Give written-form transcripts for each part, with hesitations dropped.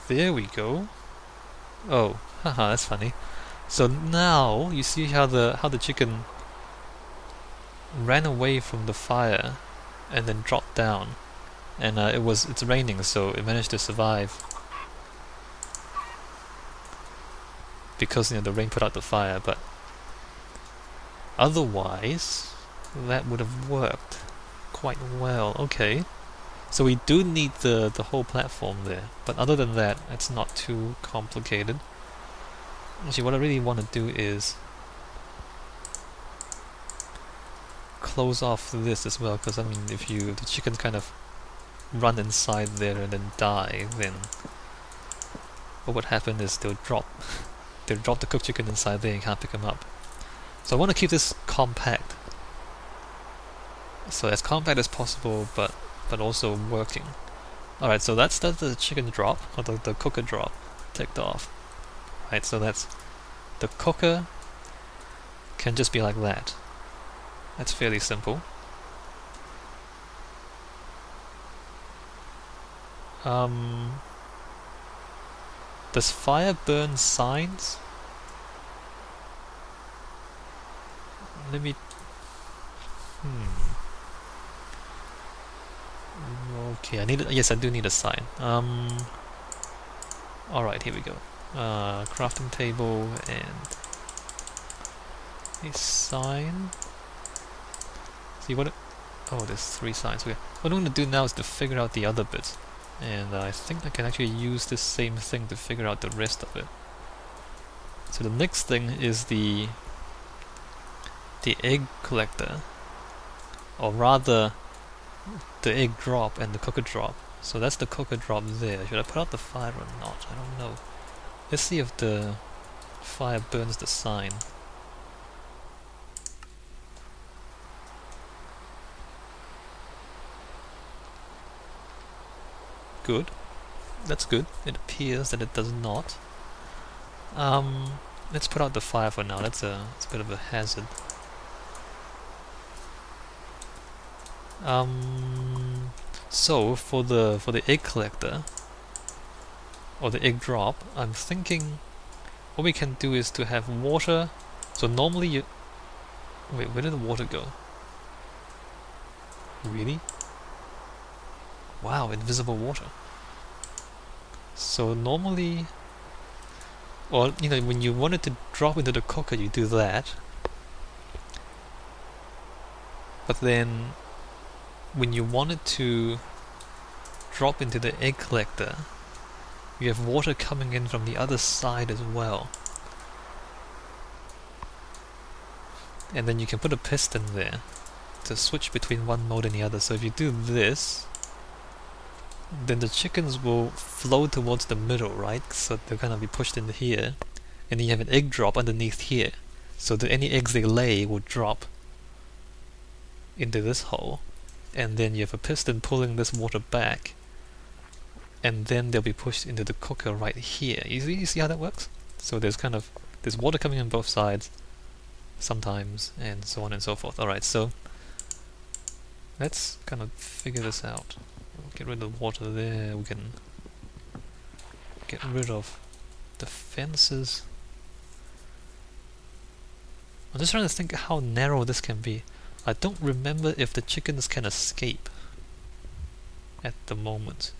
There we go. Oh, haha, that's funny. So now you see how the chicken ran away from the fire and then dropped down, and it's raining, so it managed to survive because the rain put out the fire. But otherwise, that would have worked quite well. Okay, so we do need the whole platform there, but other than that, it's not too complicated. Actually, what I really want to do is close off this as well, because I mean, if the chickens kind of run inside there and then die, then what would happen is they'll drop the cooked chicken inside there and can't pick them up. So I want to keep this compact, so as compact as possible, but also working. Alright, so that's the chicken drop, or the cooker drop ticked off. Right, so that's the cooker can just be like that. That's fairly simple. Does fire burn signs? Let me... Okay, yes, I do need a sign. Alright, here we go. Crafting table and a sign. See what? Oh, there's 3 signs. Okay. What I'm going to do now is to figure out the other bits, and I think I can actually use this same thing to figure out the rest of it. So the next thing is the egg collector, or rather the egg drop and the cooker drop. So that's the cooker drop there. Should I put out the fire or not? I don't know. Let's see if the fire burns the sign. Good. That's good. It appears that it does not. Let's put out the fire for now. It's a bit of a hazard. So for the egg collector or the egg drop, I'm thinking what we can do is to have water. So normally you wait, where did the water go? Really? Wow, invisible water. So normally, or when you want it to drop into the cooker, you do that. But then when you want it to drop into the egg collector, you have water coming in from the other side as well. And then you can put a piston there to switch between one mode and the other. So if you do this, then the chickens will flow towards the middle, right? So they'll kind of be pushed into here, and then you have an egg drop underneath here. So that any eggs they lay will drop into this hole, and then you have a piston pulling this water back, and then they'll be pushed into the cooker right here. You see how that works? So there's water coming in both sides sometimes, and so on and so forth. Alright, so let's kind of figure this out. We'll get rid of the water there, we can get rid of the fences. I'm just trying to think how narrow this can be. I don't remember if the chickens can escape at the moment.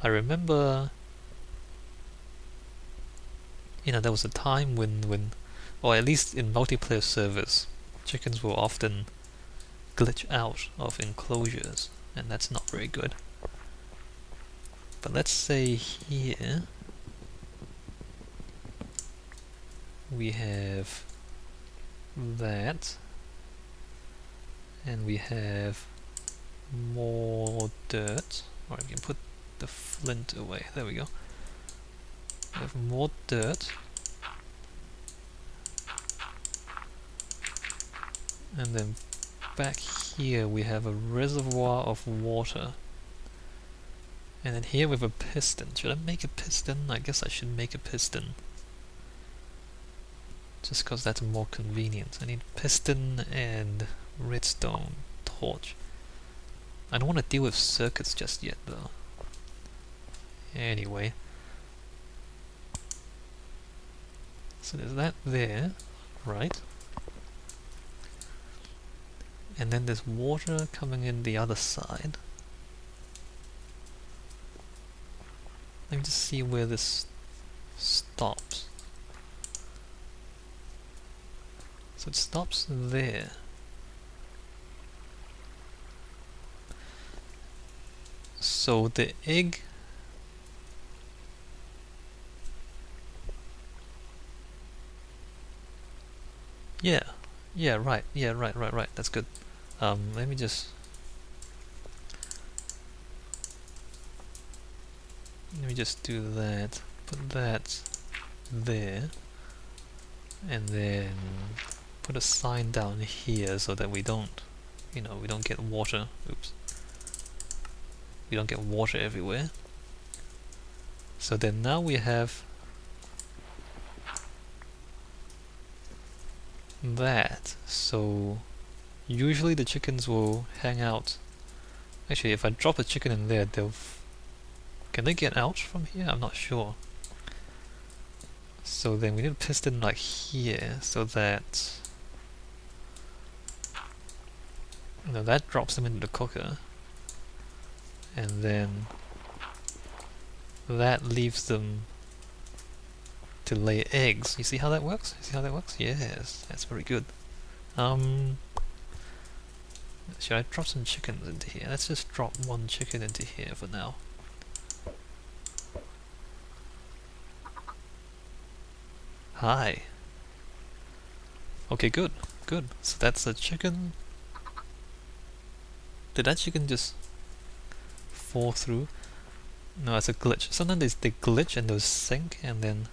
I remember, there was a time when, or at least in multiplayer servers, chickens will often glitch out of enclosures, and that's not very good. But let's say here we have that, and we have more dirt. Or we can put the flint away. There we go. We have more dirt, and then back here we have a reservoir of water, and then here we have a piston. Should I make a piston? I guess I should make a piston, just because that's more convenient. I need piston and redstone torch. I don't want to deal with circuits just yet though. Anyway, So there's that there, right? And then there's water coming in the other side. Let me just see where this stops. So it stops there. So the egg yeah, right, that's good. Let me just do that, put that there, and then put a sign down here so that we don't, we don't get water. Oops. We don't get water everywhere. So then now we have that. So usually the chickens will hang out. Actually, if I drop a chicken in there, can they get out from here? I'm not sure. So then we need a piston like here, so that that drops them into the cooker, and then that leaves them to lay eggs. You see how that works? Yes, that's very good. Should I drop some chickens into here? Let's just drop one chicken into here for now. Hi. Okay, good. So that's a chicken. Did that chicken just fall through? No, it's a glitch. Sometimes they glitch and they'll sink and then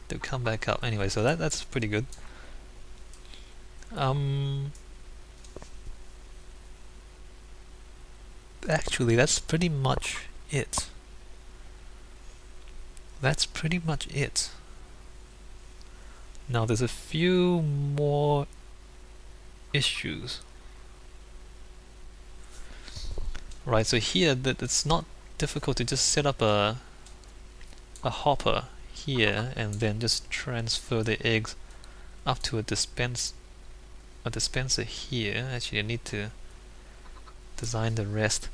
they'll come back up. Anyway, so that's pretty good. Actually, that's pretty much it. Now there's a few more issues. Right, so here it's not difficult to just set up a hopper here and then just transfer the eggs up to a dispenser here. Actually, I need to design the rest.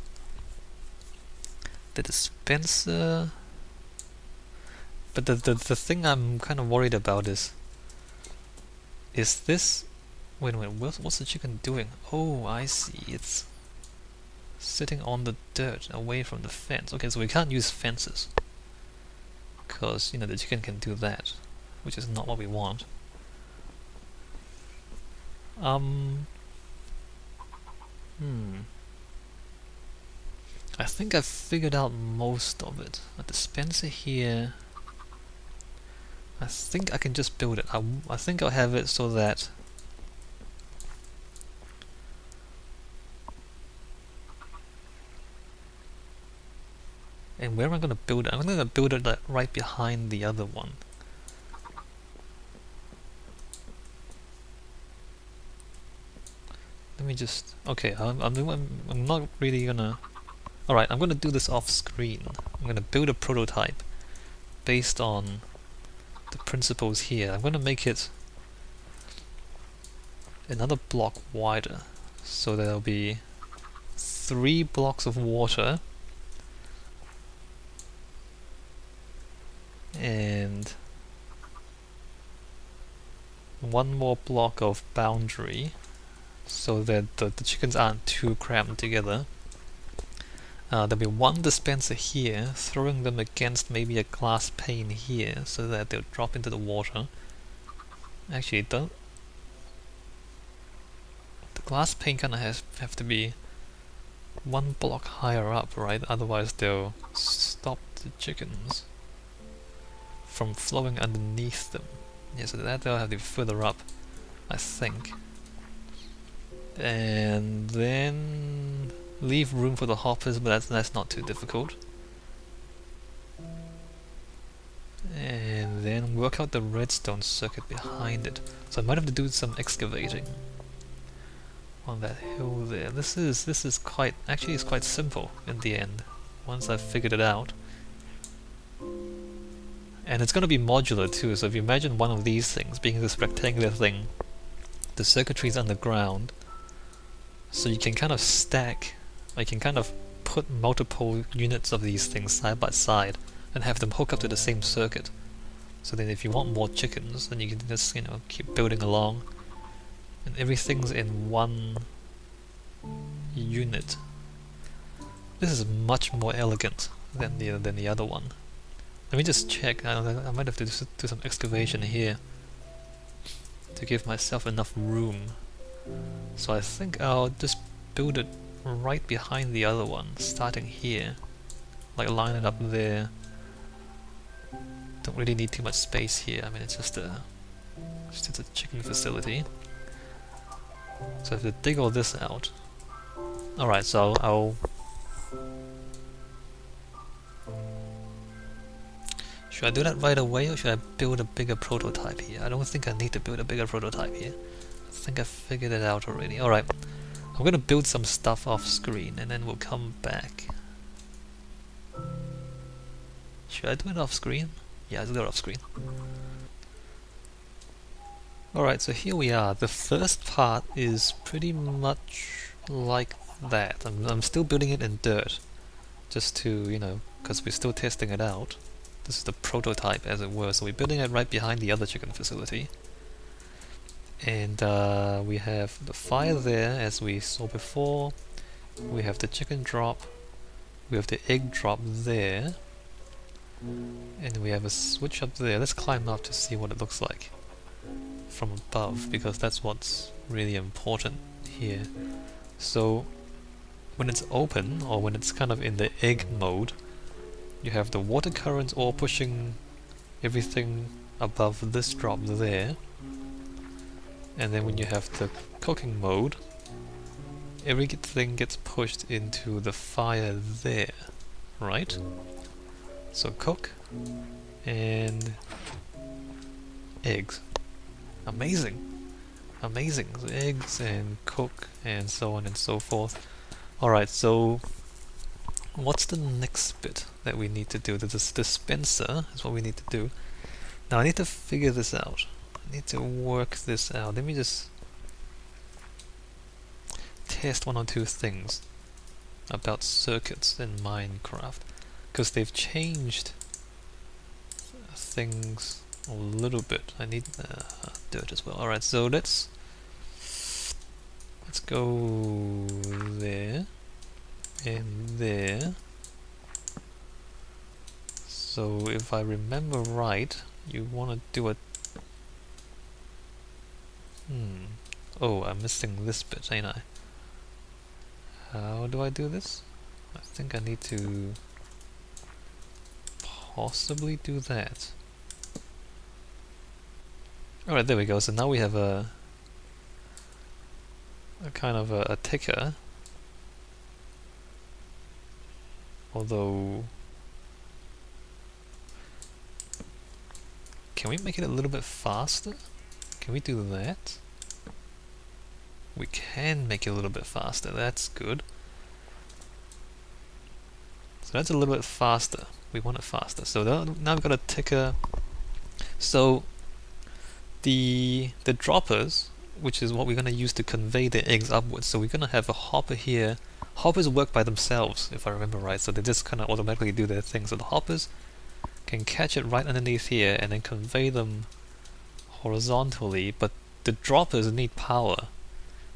The dispenser, but the thing I'm kind of worried about is this. Wait, what's the chicken doing? Oh, I see. It's sitting on the dirt away from the fence. Okay, so we can't use fences because the chicken can do that, which is not what we want. I think I've figured out most of it. A dispenser here. I think I can just build it. I think I'll have it so that and where am I going to build it? I'm going to build it like right behind the other one. Let me just... Okay, I'm not really gonna... Alright, I'm gonna do this off screen. I'm gonna build a prototype based on the principles here. I'm gonna make it another block wider. So there'll be 3 blocks of water and 1 more block of boundary so that the chickens aren't too crammed together. There'll be 1 dispenser here, throwing them against maybe a glass pane here so that they'll drop into the water. Actually, the glass pane kind of have to be 1 block higher up, right? Otherwise they'll stop the chickens from flowing underneath them. Yeah, so that they'll have to be further up, I think. And then leave room for the hoppers, but that's not too difficult. And then work out the redstone circuit behind it. So I might have to do some excavating on that hill there. This is quite, actually it's quite simple in the end once I've figured it out. And it's going to be modular too, so if you imagine one of these things being this rectangular thing, the circuitry is underground, so you can kind of stack, you can kind of put multiple units of these things side by side and have them hook up to the same circuit. So then if you want more chickens, then you can just, you know, keep building along, and everything's in one unit. This is much more elegant than the other one. Let me just check. I might have to do some excavation here to give myself enough room. So I think I'll just build it right behind the other one, starting here. Like line it up there. Don't really need too much space here. I mean, it's just a chicken facility. So I have to dig all this out. Alright, so I'll should I do that right away, or should I build a bigger prototype here? I don't think I need to build a bigger prototype here. I think I figured it out already. Alright, I'm gonna build some stuff off screen and then we'll come back. Should I do it off screen? Yeah, I'll do it off screen. Alright, so here we are. The first part is pretty much like that. I'm still building it in dirt, just to, you know, because we're still testing it out. This is the prototype, as it were, so we're building it right behind the other chicken facility. And we have the fire there, as we saw before. We have the chicken drop. We have the egg drop there. And we have a switch up there. Let's climb up to see what it looks like from above, because that's what's really important here. So when it's open, or when it's kind of in the egg mode, you have the water currents all pushing everything above this drop there. And then when you have the cooking mode, everything gets pushed into the fire there, right? So cook and eggs. Amazing! Amazing! So eggs and cook and so on and so forth. Alright, so what's the next bit that we need to do? This dispenser is what we need to do. Now I need to figure this out. I need to work this out. Let me just test one or two things about circuits in Minecraft, because they've changed things a little bit. I need dirt as well. Alright, so let's go there and there. So if I remember right, you want to do a... Oh, I'm missing this bit, ain't I? How do I do this? I think I need to possibly do that. Alright, there we go. So now we have a kind of a ticker. Although, can we make it a little bit faster? Can we do that? We can make it a little bit faster. That's good. So that's a little bit faster. We want it faster. So now we've got a ticker. So the droppers, which is what we're going to use to convey the eggs upwards. So we're going to have a hopper here. Hoppers work by themselves, if I remember right, so they just kind of automatically do their thing. So the hoppers can catch it right underneath here and then convey them horizontally, but the droppers need power.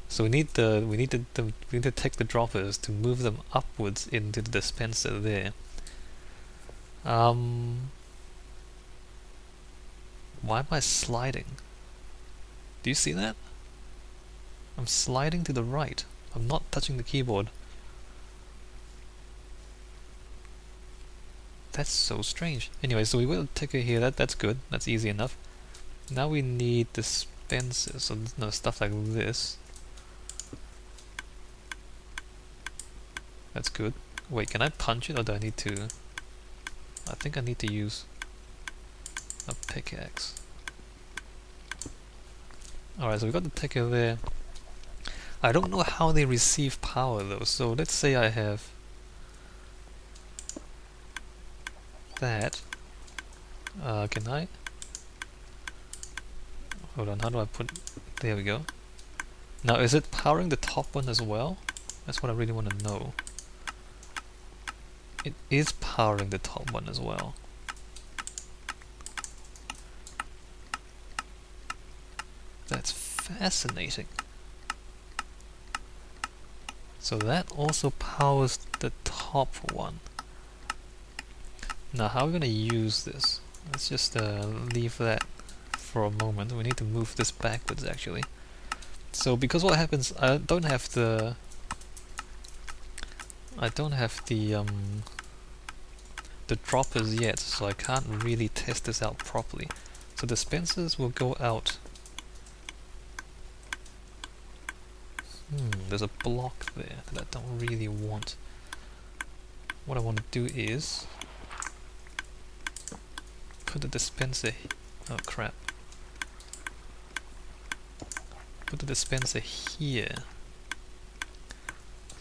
So we need to take the droppers to move them upwards into the dispenser there. Why am I sliding? Do you see that? I'm sliding to the right. I'm not touching the keyboard. That's so strange. Anyway, so we will take it here. That's good. That's easy enough. Now we need dispensers. So no stuff like this. That's good. Wait, can I punch it, or do I need to? I think I need to use a pickaxe. Alright, so we've got the ticker there. I don't know how they receive power though, so let's say I have that. Can I? Hold on, how do I put... There we go. Now, is it powering the top one as well? That's what I really want to know. It is powering the top one as well. That's fascinating. So that also powers the top one. Now, how are we going to use this? Let's just leave that for a moment. We need to move this backwards, actually. So, because what happens, I don't have the droppers yet, so I can't really test this out properly. So dispensers will go out. There's a block there that I don't really want. What I want to do is put the dispenser. Oh crap! Put the dispenser here.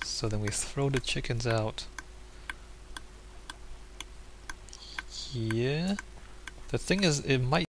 So then we throw the chickens out here. The thing is, it might